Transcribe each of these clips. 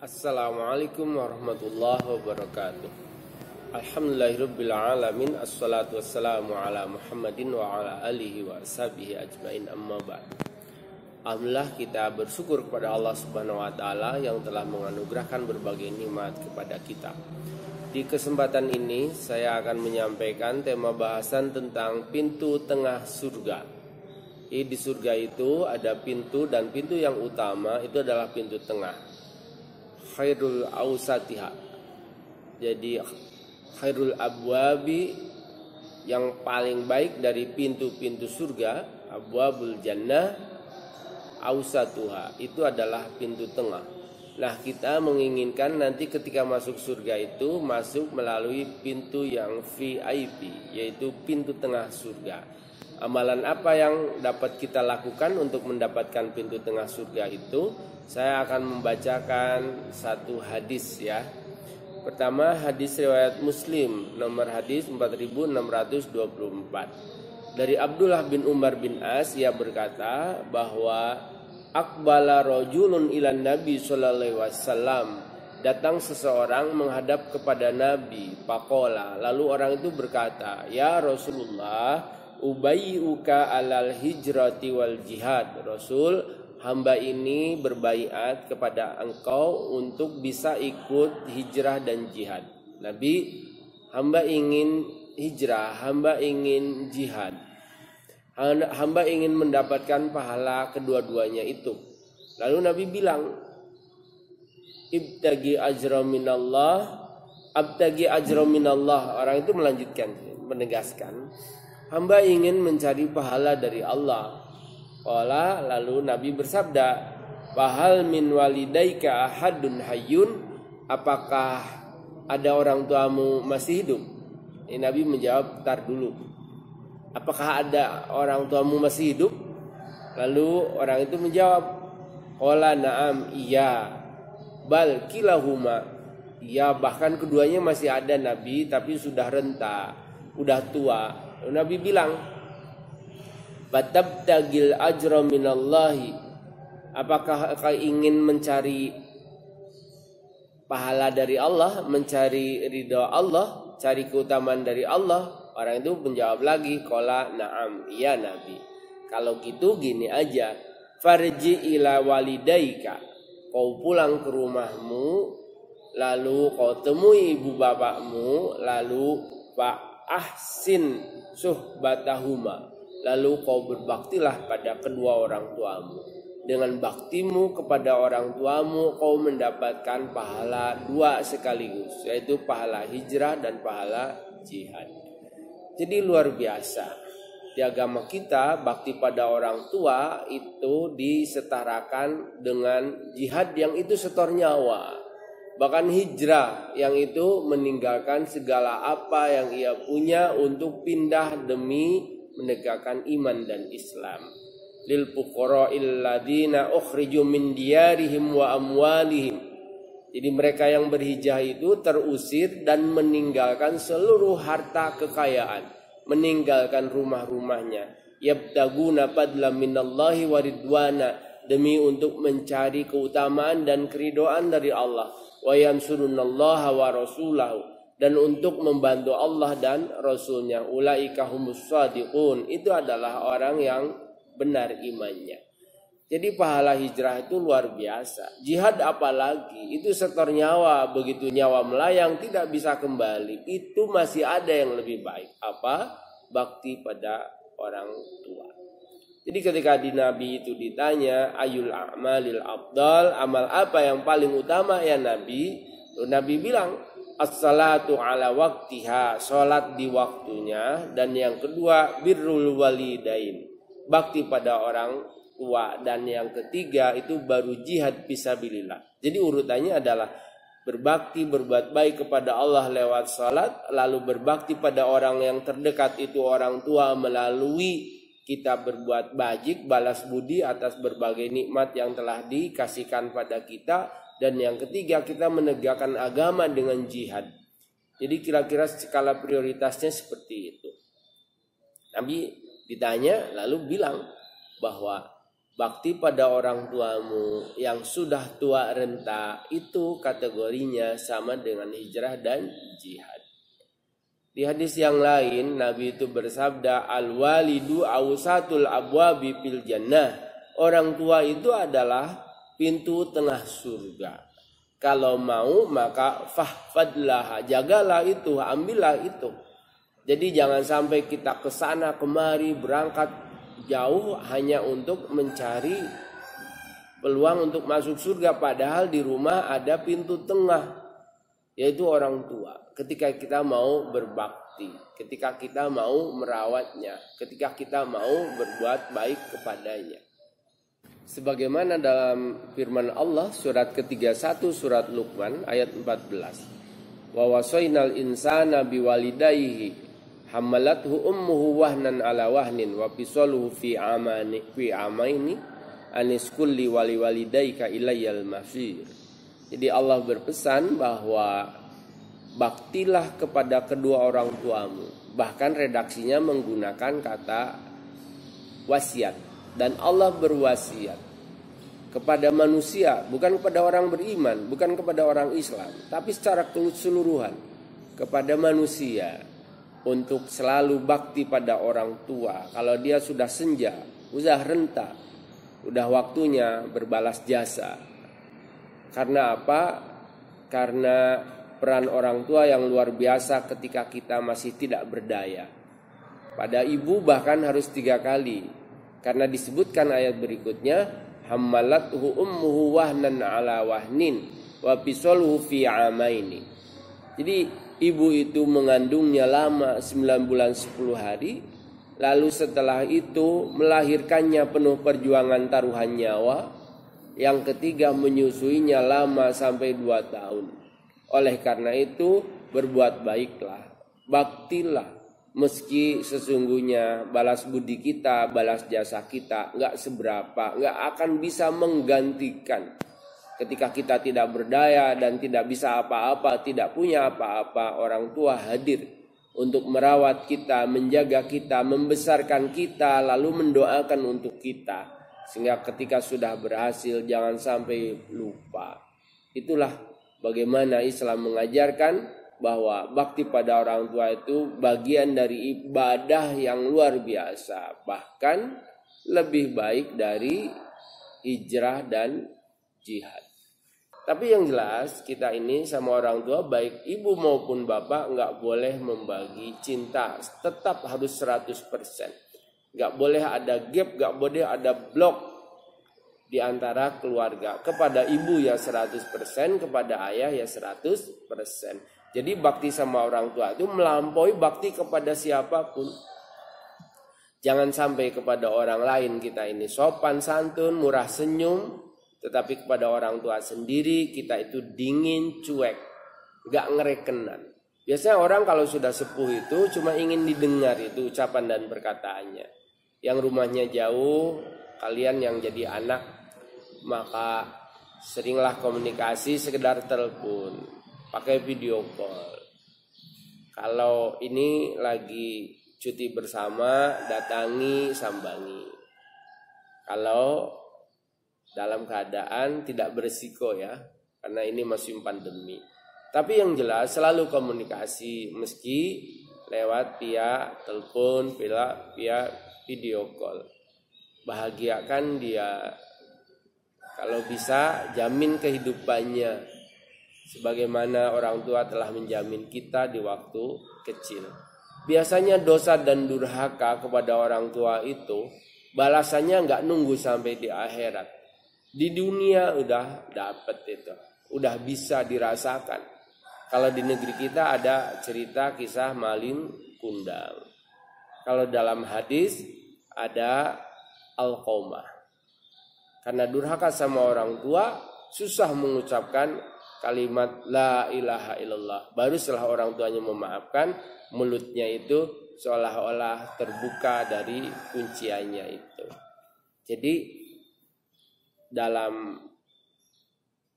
Assalamualaikum warahmatullahi wabarakatuh. Alhamdulillahirrabbilalamin. Assalatu wassalamu ala Muhammadin wa ala alihi wa ashabihi ajmain, amma ba'd. Alhamdulillah, kita bersyukur kepada Allah subhanahu wa ta'ala yang telah menganugerahkan berbagai nikmat kepada kita. Di kesempatan ini saya akan menyampaikan tema bahasan tentang pintu tengah surga. Di surga itu ada pintu, dan pintu yang utama itu adalah pintu tengah, khairul awsatiha. Jadi khairul abwabi, yang paling baik dari pintu-pintu surga, abwabul jannah awsatuha, itu adalah pintu tengah. Nah, kita menginginkan nanti ketika masuk surga itu masuk melalui pintu yang VIP, yaitu pintu tengah surga. Amalan apa yang dapat kita lakukan untuk mendapatkan pintu tengah surga itu? Saya akan membacakan satu hadis ya. Pertama, hadis riwayat Muslim, nomor hadis 4624. Dari Abdullah bin Umar bin As, ia berkata bahwa aqbala rajulun ilan Nabi sallallahu alaihi wasallam. Datang seseorang menghadap kepada Nabi, faqala, lalu orang itu berkata, "Ya Rasulullah, ubayyuka alal hijrati wal jihad." Rasul, hamba ini berbaiat kepada engkau untuk bisa ikut hijrah dan jihad. Nabi, hamba ingin hijrah, hamba ingin jihad. Hamba ingin mendapatkan pahala kedua-duanya itu. Lalu Nabi bilang, ibtagi ajra minallah, abtagi ajra minallah. Orang itu melanjutkan, menegaskan, hamba ingin mencari pahala dari Allah. Qala, lalu Nabi bersabda, "Fahal min walidaika ahadun hayyun?" Apakah ada orang tuamu masih hidup? Nabi menjawab, "Tar dulu. Apakah ada orang tuamu masih hidup?" Lalu orang itu menjawab, "Qala na'am, iya. Bal kilahuma." Ya, bahkan keduanya masih ada Nabi, tapi sudah renta, udah tua. Lalu Nabi bilang, "Fatabtagil ajra minallahi." Apakah kau ingin mencari pahala dari Allah, mencari ridha Allah, cari keutamaan dari Allah? Orang itu menjawab lagi, qala na'am, iya Nabi. Kalau gitu gini aja, farji ila walidaika. Kau pulang ke rumahmu, lalu kau temui ibu bapakmu, lalu fa ahsin suhbatahuma. Lalu kau berbaktilah pada kedua orang tuamu. Dengan baktimu kepada orang tuamu, kau mendapatkan pahala dua sekaligus, yaitu pahala hijrah dan pahala jihad. Jadi luar biasa. Di agama kita, bakti pada orang tua itu disetarakan dengan jihad yang itu setor nyawa. Bahkan hijrah yang itu meninggalkan segala apa yang ia punya untuk pindah demi menegakkan iman dan Islam. Lil fuqara'il ladina ukhriju min diyarihim wa amwalihim. Jadi mereka yang berhijrah itu terusir dan meninggalkan seluruh harta kekayaan, meninggalkan rumah-rumahnya. Yabtaguna fadlan minallahi wa ridwana, demi untuk mencari keutamaan dan keridhaan dari Allah. Wa yansurunallaha wa rasulahu, dan untuk membantu Allah dan Rasulnya. Ulaika humus shadiqun, itu adalah orang yang benar imannya. Jadi pahala hijrah itu luar biasa. Jihad apalagi, itu setor nyawa, begitu nyawa melayang tidak bisa kembali, itu masih ada yang lebih baik. Apa? Bakti pada orang tua. Jadi ketika di Nabi itu ditanya, ayul a'malil afdal, amal apa yang paling utama ya Nabi? Nabi bilang, as-salatu ala waktiha, sholat di waktunya. Dan yang kedua, birrul walidain, bakti pada orang tua. Dan yang ketiga itu baru jihad fisabilillah. Jadi urutannya adalah berbakti, berbuat baik kepada Allah lewat sholat, lalu berbakti pada orang yang terdekat itu orang tua melalui kita berbuat bajik, balas budi atas berbagai nikmat yang telah dikasihkan pada kita. Dan yang ketiga, kita menegakkan agama dengan jihad. Jadi kira-kira skala prioritasnya seperti itu. Nabi ditanya lalu bilang bahwa bakti pada orang tuamu yang sudah tua renta itu kategorinya sama dengan hijrah dan jihad. Di hadis yang lain Nabi itu bersabda, al-walidu awsatul abwabi fil jannah. Orang tua itu adalah pintu tengah surga. Kalau mau maka fahfadlah, jagalah itu, ambillah itu. Jadi jangan sampai kita ke sana kemari berangkat jauh hanya untuk mencari peluang untuk masuk surga, padahal di rumah ada pintu tengah yaitu orang tua. Ketika kita mau berbakti, ketika kita mau merawatnya, ketika kita mau berbuat baik kepadanya. Sebagaimana dalam firman Allah surat ke-31 surat Luqman ayat 14. Wa wasainal insana biwalidayhi hamalathu ummuhu wahnan ala wahnin wa fisaluhu fi amaini anis kulli waliwalidayka ilayyal masir. Jadi Allah berpesan bahwa baktilah kepada kedua orang tuamu. Bahkan redaksinya menggunakan kata wasiat. Dan Allah berwasiat kepada manusia, bukan kepada orang beriman, bukan kepada orang Islam, tapi secara keseluruhan kepada manusia untuk selalu bakti pada orang tua. Kalau dia sudah senja, udah renta, udah waktunya berbalas jasa. Karena apa? Karena peran orang tua yang luar biasa ketika kita masih tidak berdaya. Pada ibu bahkan harus 3 kali. Karena disebutkan ayat berikutnya, hammalathu ummuhu wahnan ala wahnin wa fisaluhu fi amaini. Jadi ibu itu mengandungnya lama 9 bulan 10 hari, lalu setelah itu melahirkannya penuh perjuangan taruhan nyawa, yang ketiga menyusuinya lama sampai 2 tahun. Oleh karena itu berbuat baiklah, baktilah. Meski sesungguhnya balas budi kita, balas jasa kita gak seberapa, gak akan bisa menggantikan. Ketika kita tidak berdaya dan tidak bisa apa-apa, tidak punya apa-apa, orang tua hadir untuk merawat kita, menjaga kita, membesarkan kita, lalu mendoakan untuk kita. Sehingga ketika sudah berhasil jangan sampai lupa. Itulah bagaimana Islam mengajarkan bahwa bakti pada orang tua itu bagian dari ibadah yang luar biasa, bahkan lebih baik dari hijrah dan jihad. Tapi yang jelas kita ini sama orang tua, baik ibu maupun bapak, nggak boleh membagi cinta, tetap harus 100%. Nggak boleh ada gap, nggak boleh ada blok di antara keluarga. Kepada ibu ya 100%, kepada ayah ya 100%. Jadi bakti sama orang tua itu melampaui bakti kepada siapapun. Jangan sampai kepada orang lain kita ini sopan santun, murah senyum, tetapi kepada orang tua sendiri kita itu dingin, cuek, gak ngerekenan. Biasanya orang kalau sudah sepuh itu cuma ingin didengar itu ucapan dan perkataannya. Yang rumahnya jauh, kalian yang jadi anak, maka seringlah komunikasi sekedar telepon, pakai video call. Kalau ini lagi cuti bersama, datangi, sambangi. Kalau dalam keadaan tidak berisiko ya, karena ini masih pandemi. Tapi yang jelas selalu komunikasi, meski lewat via telepon, via video call. Bahagiakan dia. Kalau bisa jamin kehidupannya, sebagaimana orang tua telah menjamin kita di waktu kecil. Biasanya dosa dan durhaka kepada orang tua itu balasannya nggak nunggu sampai di akhirat. Di dunia udah dapet itu, udah bisa dirasakan. Kalau di negeri kita ada cerita kisah maling kundang. Kalau dalam hadis ada Alqamah. Karena durhaka sama orang tua, susah mengucapkan kalimat la ilaha illallah. Baru setelah orang tuanya memaafkan, mulutnya itu seolah-olah terbuka dari kunciannya itu. Jadi dalam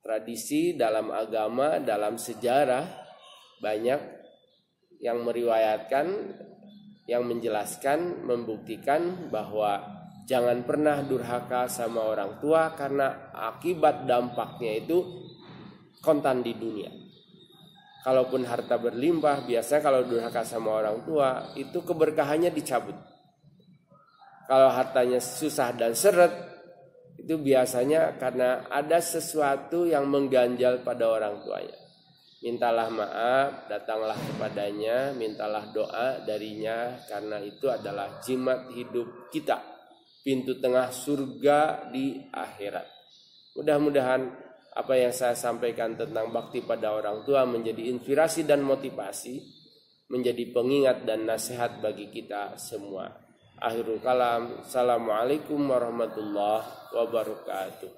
tradisi, dalam agama, dalam sejarah banyak yang meriwayatkan, yang menjelaskan, membuktikan bahwa Jangan pernah durhaka sama orang tua karena akibat dampaknya itu kontan di dunia. Kalaupun harta berlimpah, biasanya kalau durhaka sama orang tua itu keberkahannya dicabut. Kalau hartanya susah dan seret, itu biasanya karena ada sesuatu yang mengganjal pada orang tuanya. Mintalah maaf, datanglah kepadanya, mintalah doa darinya, karena itu adalah jimat hidup kita, pintu tengah surga di akhirat. Mudah-mudahan apa yang saya sampaikan tentang bakti pada orang tua menjadi inspirasi dan motivasi, menjadi pengingat dan nasihat bagi kita semua. Akhirul kalam, assalamualaikum warahmatullahi wabarakatuh.